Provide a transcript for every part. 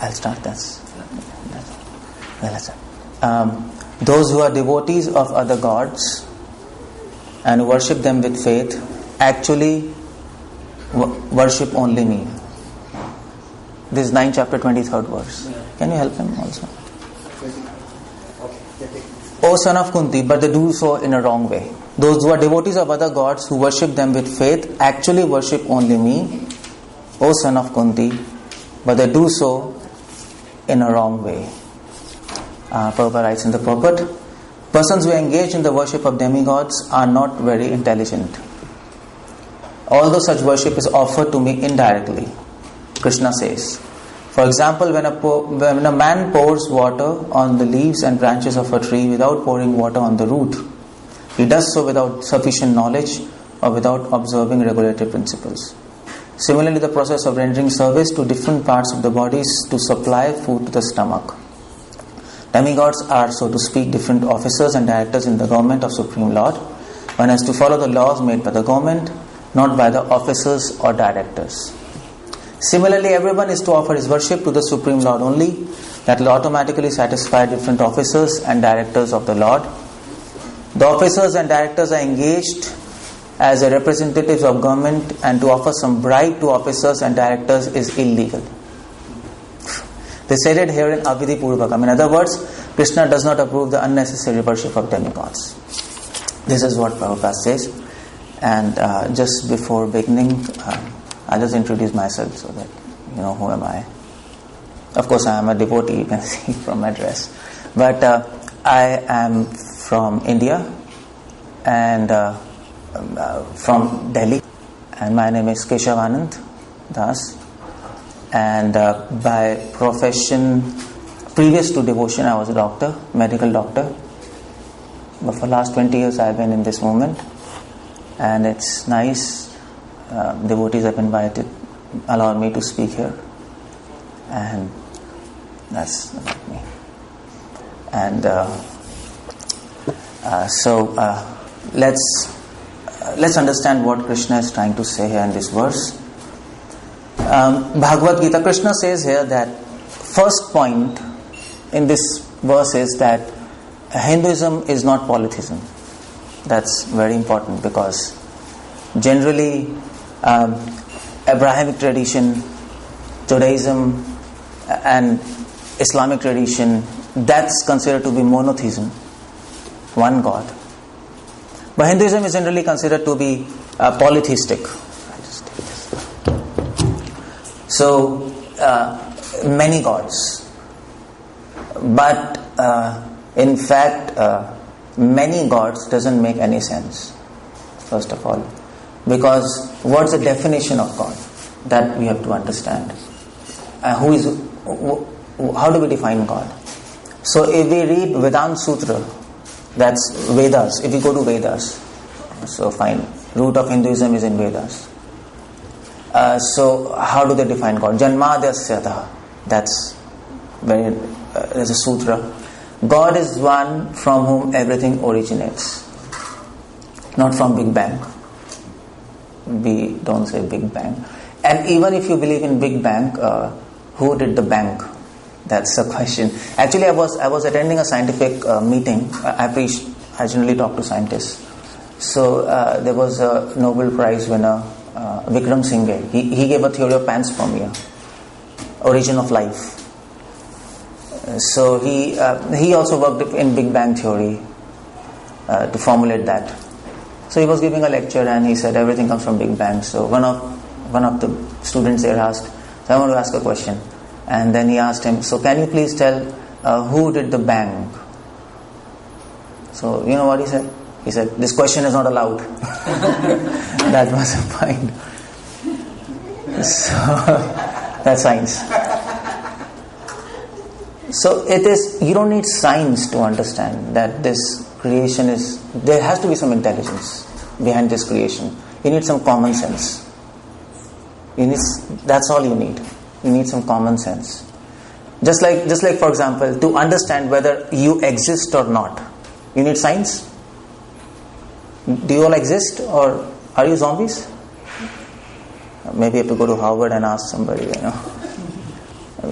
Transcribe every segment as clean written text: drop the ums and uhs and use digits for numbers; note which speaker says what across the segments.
Speaker 1: I'll start. Those who are devotees of other gods and worship them with faith actually worship only me. This is 9 chapter 23rd verse. Can you help him also? O son of Kunti, but they do so in a wrong way. Those who are devotees of other gods who worship them with faith actually worship only me. O son of Kunti, but they do so in a wrong way. Prabhupada writes in the purport, persons who engage in the worship of demigods are not very intelligent. Although such worship is offered to me indirectly, Krishna says. For example, when a man pours water on the leaves and branches of a tree without pouring water on the root, he does so without sufficient knowledge or without observing regulative principles. Similarly, the process of rendering service to different parts of the body is to supply food to the stomach. Demigods are, so to speak, different officers and directors in the government of Supreme Lord. One has to follow the laws made by the government, not by the officers or directors. Similarly, everyone is to offer his worship to the Supreme Lord only. That will automatically satisfy different officers and directors of the Lord. The officers and directors are engaged as a representatives of government, and to offer some bribe to officers and directors is illegal. They said it here in Avidhi Purvakam. In other words, Krishna does not approve the unnecessary worship of demigods. This is what Prabhupada says. And just before beginning, I'll just introduce myself so that you know who am I. Of course, I am a devotee, you can see from my dress. But I am from India and from Delhi. And my name is Keshav Anand Das. And by profession, previous to devotion, I was a doctor, medical doctor. But for the last 20 years, I've been in this movement. And it's nice. Devotees have invited, allowed me to speak here. And that's about me. And so let's understand what Krishna is trying to say here in this verse. Bhagavad Gita, Krishna says here that first point in this verse is that Hinduism is not polytheism. That's very important because generally Abrahamic tradition, Judaism and Islamic tradition, that's considered to be monotheism, one God. But Hinduism is generally considered to be polytheistic. So, many gods. But in fact, many gods doesn't make any sense, first of all. Because what's the definition of God? That we have to understand. How do we define God? So if we read Vedanta Sutra, that's Vedas, if we go to Vedas, so fine, root of Hinduism is in Vedas. So how do they define God? Janmadhyasya, that's very, there's a sutra. God is one from whom everything originates, not from Big Bang. We don't say Big Bang. And even if you believe in Big Bang, who did the bang? That's the question. Actually, I was attending a scientific meeting. I generally talk to scientists. So there was a Nobel Prize winner, Vikram Singhe. He gave a theory of panspermia, origin of life. So he also worked in Big Bang theory to formulate that. So he was giving a lecture and he said everything comes from Big Bang. So one of the students there asked, so I want to ask a question. And then he asked him, so can you please tell who did the bang? So you know what he said? He said, this question is not allowed. That was the point. So that's science. So it is, you don't need science to understand that this creation is, there has to be some intelligence behind this creation. You need some common sense. That's all you need. You need some common sense. Just like for example, to understand whether you exist or not, you need science. Do you all exist or are you zombies? Maybe you have to go to Harvard and ask somebody,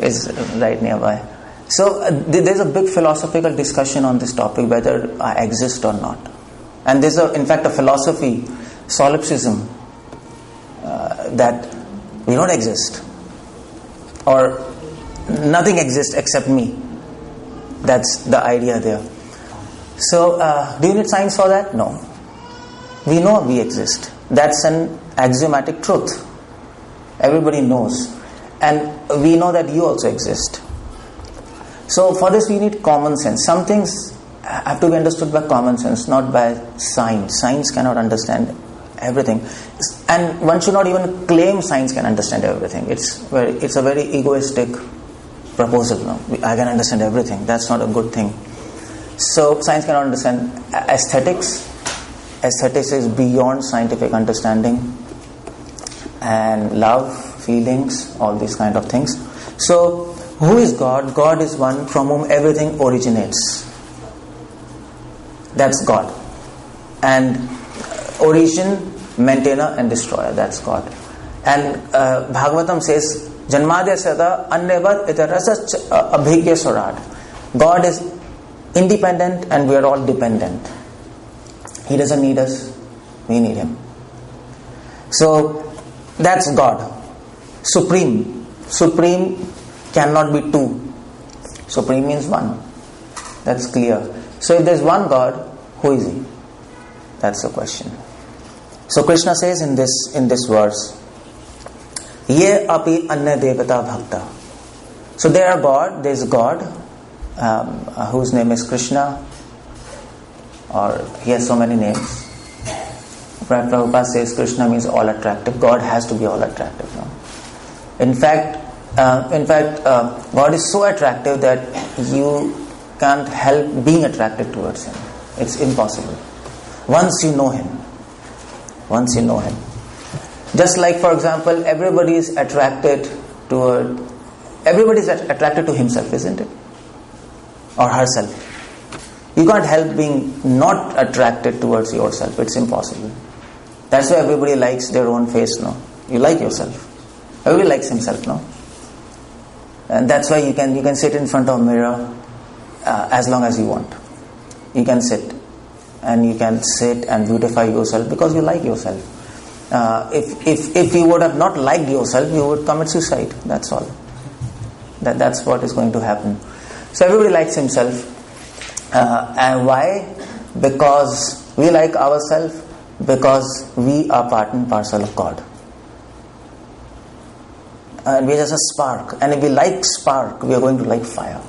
Speaker 1: is right nearby. So there's a big philosophical discussion on this topic, whether I exist or not. And there's in fact a philosophy, solipsism, that we don't exist, or nothing exists except me. That's the idea there. So do you need science for that? No. We know we exist. That's an axiomatic truth. Everybody knows. And we know that you also exist. So for this we need common sense. Some things have to be understood by common sense, not by science. Science cannot understand everything. And one should not even claim science can understand everything. It's a very egoistic proposal. No? I can understand everything. That's not a good thing. So science cannot understand aesthetics. Aesthetics is beyond scientific understanding. And love, feelings, all these kind of things. So who is God? God is one from whom everything originates. That's God. And origin, maintainer and destroyer. That's God. And Bhagavatam says, Janmadya Sada Annevad Itarasa Abhigya Swarad. God is independent and we are all dependent. He doesn't need us, we need Him. So that's God. Supreme. Supreme cannot be two. Supreme means one. That's clear. So if there's one God, who is He? That's the question. So Krishna says in this verse, Ye api anya devata bhakta. So there's a God whose name is Krishna, or he has so many names. Prabhupada says Krishna means all attractive. God has to be all attractive. No? In fact, God is so attractive that you can't help being attracted towards Him. It's impossible. Once you know Him. Just like, for example, everybody is attracted to himself, isn't it? Or herself. You can't help being not attracted towards yourself. It's impossible. That's why everybody likes their own face, no? You like yourself. Everybody likes himself, no? And that's why you can sit in front of a mirror as long as you want. You can sit. And you can sit and beautify yourself because you like yourself. If you would have not liked yourself, you would commit suicide. That's all. That's what is going to happen. So everybody likes himself. And why? Because we like ourselves, because we are part and parcel of God. And we are just a spark. And if we like spark, we are going to like fire.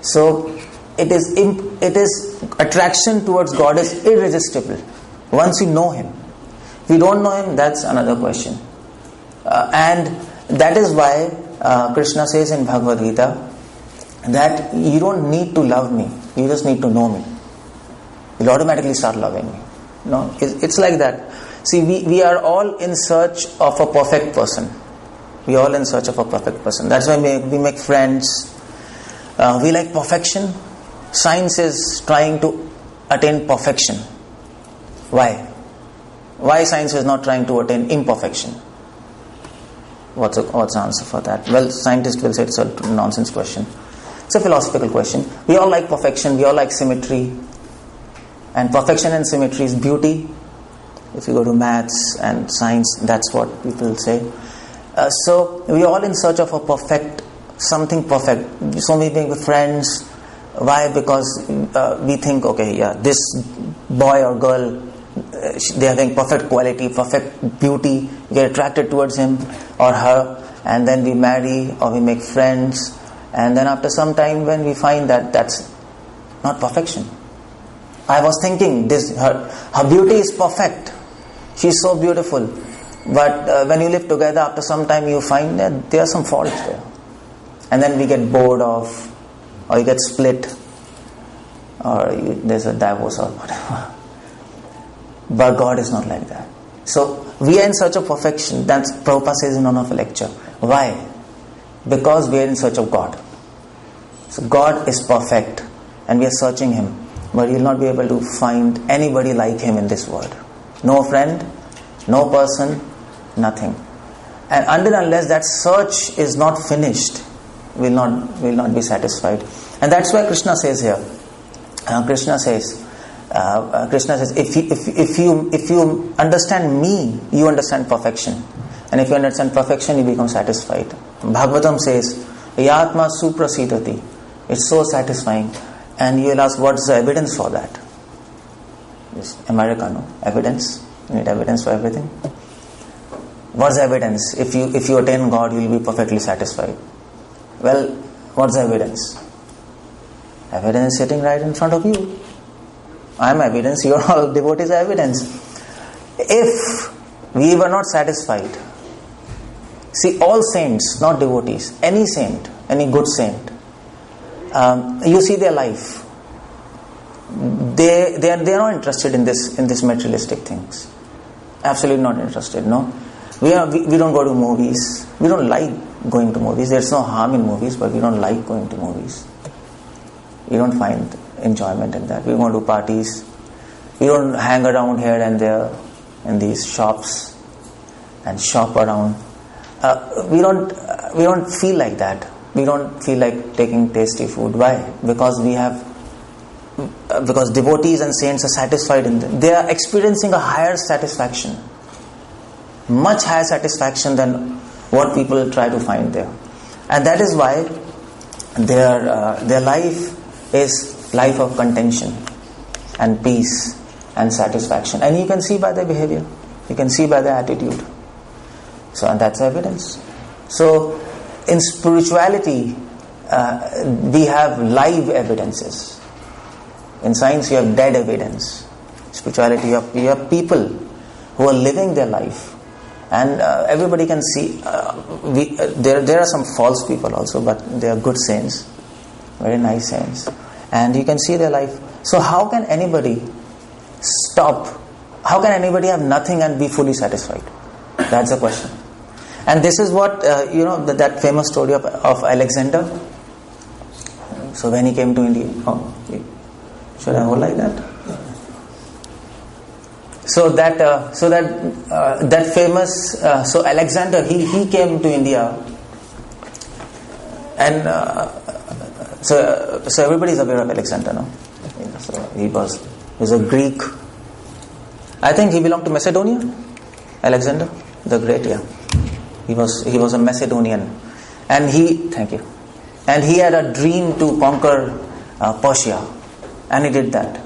Speaker 1: So it is attraction towards God is irresistible once you know Him. If you don't know Him, that's another question. And that is why Krishna says in Bhagavad Gita that you don't need to love me, you just need to know me. You'll automatically start loving me. No, it's like that. See, we are all in search of a perfect person. We are all in search of a perfect person. That's why we make friends. We like perfection. Science is trying to attain perfection. Why? Why science is not trying to attain imperfection? What's the answer for that? Well, scientists will say it's a nonsense question. It's a philosophical question. We all like perfection. We all like symmetry. And perfection and symmetry is beauty. If you go to maths and science, that's what people say. So we are all in search of something perfect. So we make friends. Why? Because we think, this boy or girl, they are having perfect quality, perfect beauty. We get attracted towards him or her, and then we marry or we make friends. And then after some time, when we find that that's not perfection. I was thinking her beauty is perfect. She's so beautiful. But when you live together, after some time you find that there are some faults there. And then we get bored of, or you get split, or there's a divorce or whatever. But God is not like that. So we are in search of perfection. That's Prabhupada says in one of a lecture. Why? Because we are in search of God. So God is perfect and we are searching Him. But you will not be able to find anybody like Him in this world. No friend, no person, nothing. And unless that search is not finished, will not be satisfied. And that's why Krishna says here. Krishna says, if you understand me, you understand perfection. And if you understand perfection, you become satisfied. Bhagavatam says, Yatma suprasidati. It's so satisfying. And you will ask, what's the evidence for that? This Americano. Evidence? You need evidence for everything? What's the evidence? If you attain God, you will be perfectly satisfied. Well, what's the evidence? Evidence is sitting right in front of you. I am evidence, you are all devotees are evidence. If we were not satisfied, see, all saints, not devotees, any saint, any good saint, you see their life. They are not interested in this materialistic things. Absolutely not interested. No, we don't go to movies. We don't like going to movies. There's no harm in movies, but we don't like going to movies. We don't find enjoyment in that. We want to parties. We don't hang around here and there in these shops and shop around. We don't feel like that. We don't feel like taking tasty food. Why? Because devotees and saints are satisfied in them. They are experiencing a higher satisfaction, much higher satisfaction than what people try to find there. And that is why their life is life of contention and peace and satisfaction. And you can see by their behavior. You can see by their attitude. So, and that's evidence. So, in spirituality, we have live evidences. In science, you have dead evidence. Spirituality, you have people who are living their life. And everybody can see. There are some false people also, but they are good saints. Very nice saints. And you can see their life. So how can anybody stop? How can anybody have nothing and be fully satisfied? That's the question. And this is what, that famous story of Alexander. So when he came to India, should I hold like that? So that famous, so Alexander, he came to India, and so everybody is aware of Alexander, no? So he was a Greek. I think he belonged to Macedonia. Alexander the Great, yeah. He was a Macedonian, and he had a dream to conquer Persia, and he did that,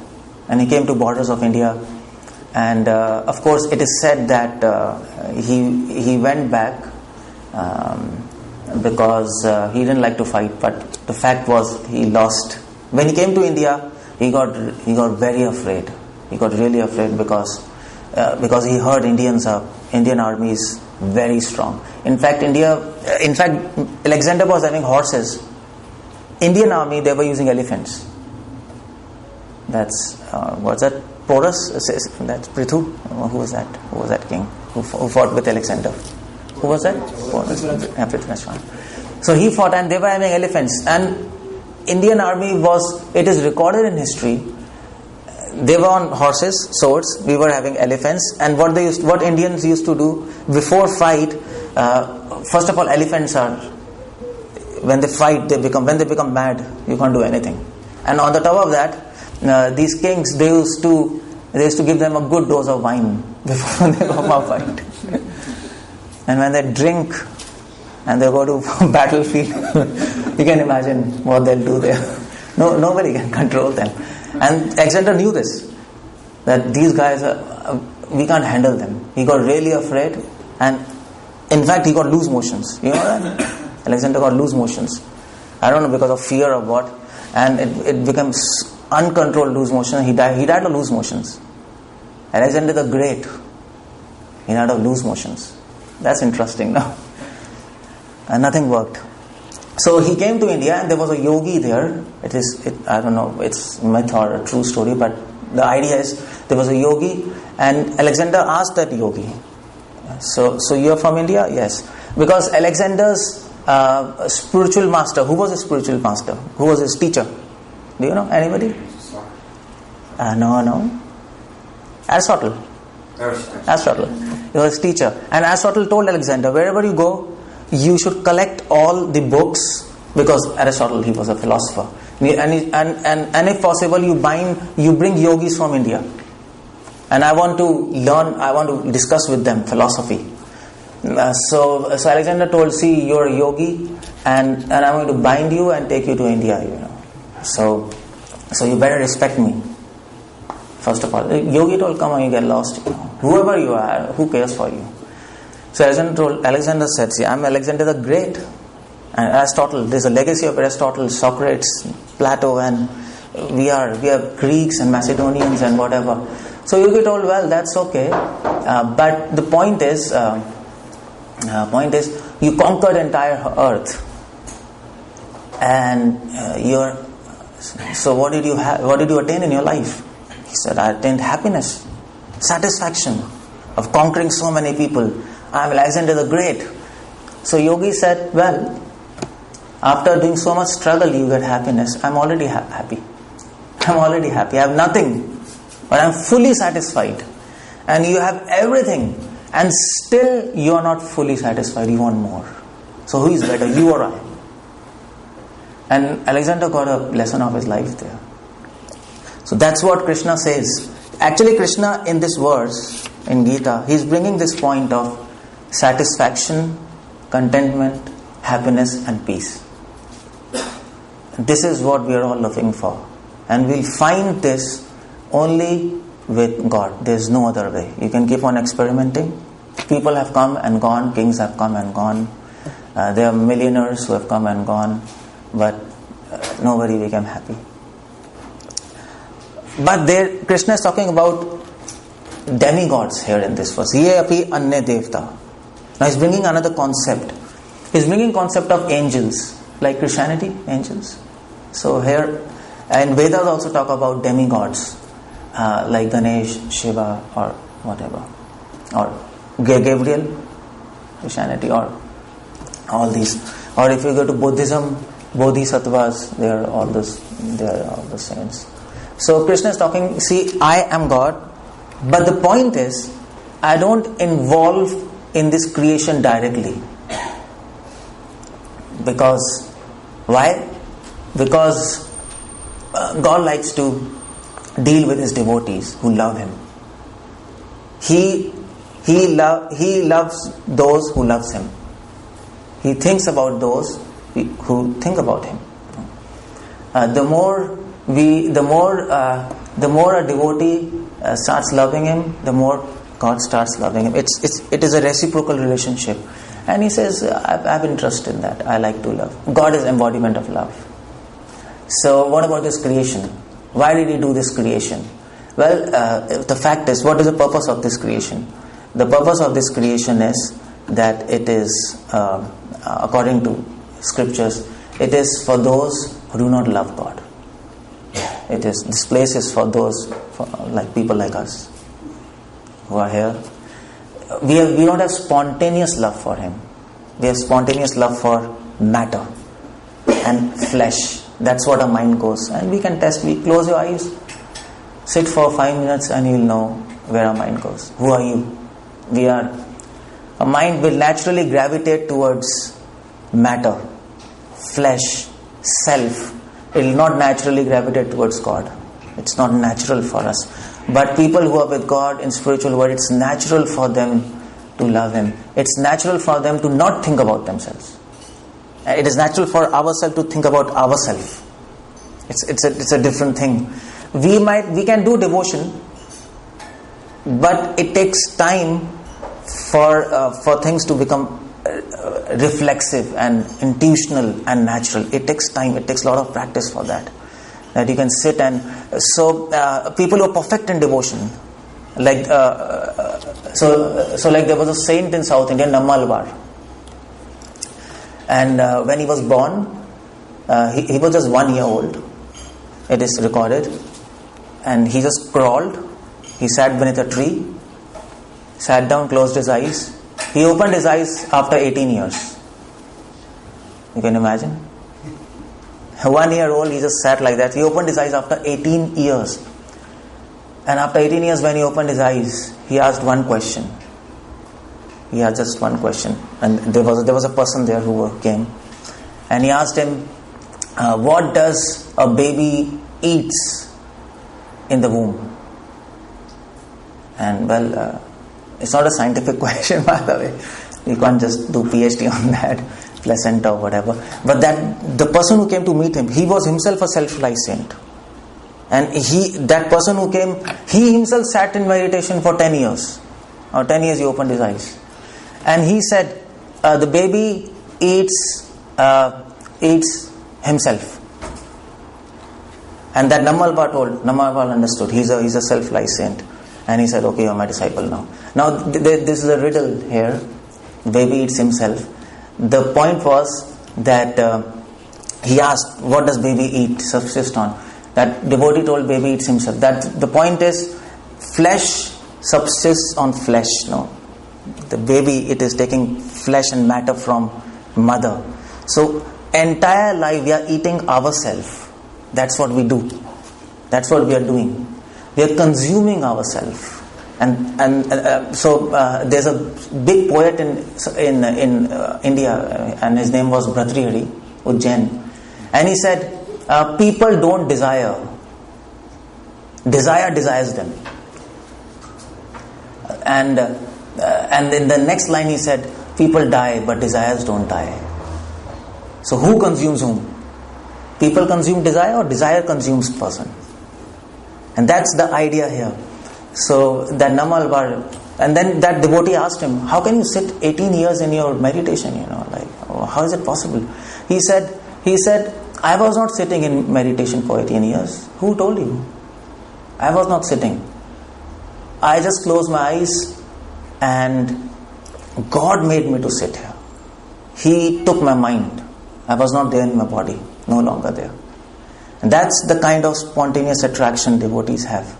Speaker 1: and he came to borders of India, and of course it is said that he went back because he didn't like to fight, but the fact was he lost. When he came to India, he got very afraid. He got really afraid because he heard Indian army is very strong. In fact, Alexander was having horses. Indian army, they were using elephants. That's what's that? Porus? That's Prithu. Who was that? Who was that king who fought with Alexander? Who was that? Prithviraj. So he fought, and they were having elephants. And Indian army it is recorded in history. They were on horses, swords. We were having elephants. And what Indians used to do before fight, first of all, elephants are, when they fight, when they become mad, you can't do anything. And on the top of that, these kings, they used to give them a good dose of wine before they go for a fight. And when they drink and they go to battlefield, you can imagine what they'll do there. Nobody can control them. And Alexander knew this, that these guys we can't handle them. He got really afraid, and in fact he got loose motions. You know that? Alexander got loose motions. I don't know, because of fear or what, and it becomes uncontrolled loose motion. He died of loose motions. Alexander the Great, he died of loose motions. That's interesting now. And nothing worked. So he came to India, and there was a yogi there. I don't know, it's myth or a true story, but the idea is there was a yogi, and Alexander asked that yogi, so you are from India? Yes. Because Alexander's spiritual master, who was his spiritual master? Who was his teacher? Do you know? Anybody? No. Aristotle. He was his teacher. And Aristotle told Alexander, wherever you go, you should collect all the books, because Aristotle, he was a philosopher. And if possible, you bring yogis from India. And I want to discuss with them philosophy. So Alexander told, see, you're a yogi, and I'm going to bind you and take you to India, So you better respect me. First of all, yogi told, come on, you get lost. Whoever you are, who cares for you? So Alexander said, see, I'm Alexander the Great. And Aristotle, there's a legacy of Aristotle, Socrates, Plato, and we are Greeks and Macedonians and whatever. So yogi told, well, that's okay. But the point is, you conquered entire earth. And so what did you attain in your life? He said, I attained happiness, satisfaction of conquering so many people. I am Alexander the Great. So yogi said, well, after doing so much struggle, you get happiness. I'm already happy. I have nothing, but I'm fully satisfied. And you have everything, and still you are not fully satisfied. You want more. So who is better, you or I? And Alexander got a lesson of his life there. So that's what Krishna says. Actually, Krishna in this verse, in Gita, he's bringing this point of satisfaction, contentment, happiness and peace. This is what we are all looking for. And we'll find this only with God. There's no other way. You can keep on experimenting. People have come and gone. Kings have come and gone. There are millionaires who have come and gone. But nobody became happy. But there, Krishna is talking about demigods here in this verse. Ye api anya devta. Now he's bringing another concept. He's bringing concept of angels. Like Christianity, angels. So here, and Vedas also talk about demigods. Like Ganesh, Shiva or whatever. Or Gabriel, Christianity, or all these. Or if you go to Buddhism, Bodhisattvas, they are all the saints. So Krishna is talking, see, I am God, but the point is, I don't involve in this creation directly. Because, why? Because God likes to deal with His devotees who love Him. He loves those who loves Him. He thinks about those who think about Him. The more a devotee starts loving Him, the more God starts loving him. It is a reciprocal relationship. And he says, I have interest in that. I like to love. God is embodiment of love. So what about this creation? Why did He do this creation? Well, the fact is, what is the purpose of this creation? The purpose of this creation is that it is, according to scriptures, it is for those who do not love God. This place is for those, like people like us, who are here. We don't have spontaneous love for Him. We have spontaneous love for matter and flesh. That's what our mind goes. And we can test. We close your eyes, sit for 5 minutes, and you'll know where our mind goes. Who are you? Our mind will naturally gravitate towards matter, flesh, self. It will not naturally gravitate towards God. It's not natural for us. But people who are with God in spiritual world, it's natural for them to love Him. It's natural for them to not think about themselves. It is natural for ourselves to think about ourselves. It's a different thing. We can do devotion, but it takes time for things to become reflexive and intuitional and natural. It takes time. It takes a lot of practice for that. That you can sit and people who are perfect in devotion, like like there was a saint in South India, Nammalvar, and when he was born, he was just 1 year old. It is recorded, and he just crawled. He sat beneath a tree, sat down, closed his eyes. He opened his eyes after 18 years. You can imagine. 1 year old, he just sat like that. He opened his eyes after 18 years. And after 18 years, when he opened his eyes, he asked one question. He had just one question, and there was a person there who came, and he asked him, what does a baby eats in the womb? And it's not a scientific question, by the way. You can't just do PhD on that, placenta or whatever. But the person who came to meet him, he was himself a self-realized saint. And that person who came, he himself sat in meditation for 10 years. Or 10 years he opened his eyes. And he said, the baby eats himself. And that Nammalvar understood. He's a self-realized saint. And he said, okay, you're my disciple now. Now, this is a riddle here. Baby eats himself. The point was that he asked, what does baby eat, subsist on? That devotee told baby eats himself. That the point is, flesh subsists on flesh. No, the baby, it is taking flesh and matter from mother. So entire life we are eating ourselves. That's what we do. That's what we are doing. We are consuming ourselves. So there's a big poet in India, and his name was Bhartrihari Ujjain, and he said, people don't desire. Desire desires them. And in the next line he said, people die, but desires don't die. So who consumes whom? People consume desire, or desire consumes person? And that's the idea here. So that Nammalvar, and then that devotee asked him, how can you sit 18 years in your meditation? How is it possible? He said, I was not sitting in meditation for 18 years. Who told you? I was not sitting. I just closed my eyes and God made me to sit here. He took my mind. I was not there in my body, no longer there. And that's the kind of spontaneous attraction devotees have.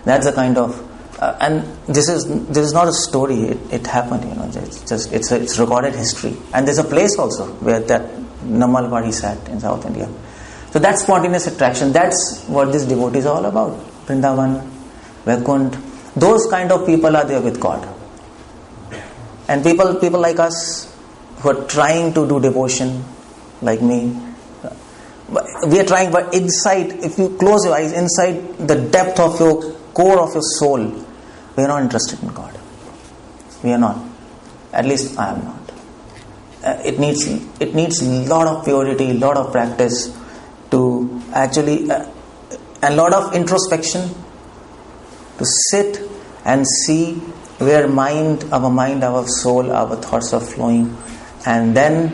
Speaker 1: That's the kind of, and this is not a story. It happened, It's recorded history, and there's a place also where that Nammalvar he sat in South India. So that's spontaneous attraction. That's what this devotee is all about. Vrindavan, Vaikuntha, those kind of people are there with God. And people like us who are trying to do devotion, like me, we are trying, but inside, if you close your eyes, inside the depth of your core of your soul, we are not interested in God. We are not. At least I am not. It needs a lot of purity, a lot of practice to actually, a lot of introspection to sit and see where our soul, our thoughts are flowing, and then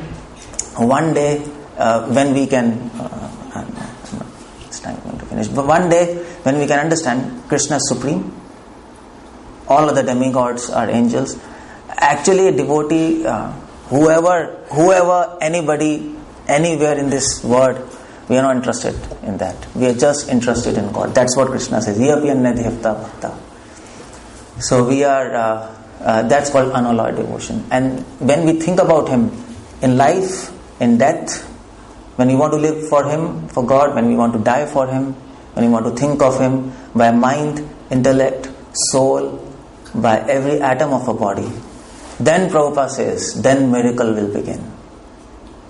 Speaker 1: one day when we can, it's time to finish. But one day when we can understand Krishna is supreme, all other demigods are angels. Actually, a devotee, whoever, anybody, anywhere in this world, we are not interested in that. We are just interested in God. That's what Krishna says. So we are, that's called unalloyed devotion. And when we think about Him in life, in death, when we want to live for Him, for God, when we want to die for Him, when we want to think of Him by mind, intellect, soul, by every atom of our body, then Prabhupada says, then miracle will begin.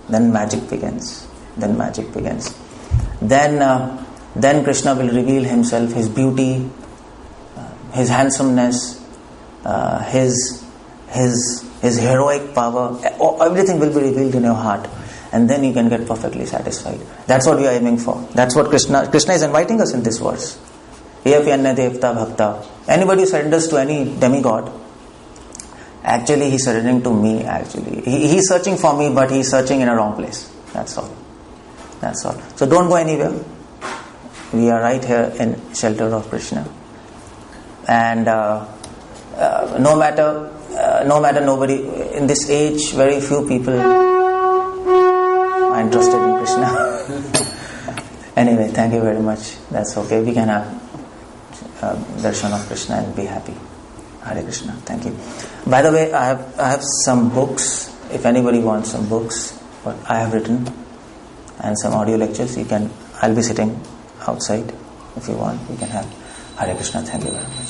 Speaker 1: Then magic begins. Then Krishna will reveal Himself, His beauty, His handsomeness, His heroic power. Everything will be revealed in your heart. And then you can get perfectly satisfied. That's what we are aiming for. That's what Krishna is inviting us in this verse. Anybody who surrenders to any demigod, actually he's surrendering to me. Actually, he's searching for me, but he's searching in a wrong place. That's all. So don't go anywhere. We are right here in shelter of Krishna. And no matter nobody in this age, very few people are interested in Krishna. Anyway, thank you very much. That's okay. We can have darshan of Krishna and be happy. Hare Krishna. Thank you. By the way, I have some books. If anybody wants some books, what I have written, and some audio lectures, I'll be sitting outside. If you want, you can have. Hare Krishna. Thank you very much.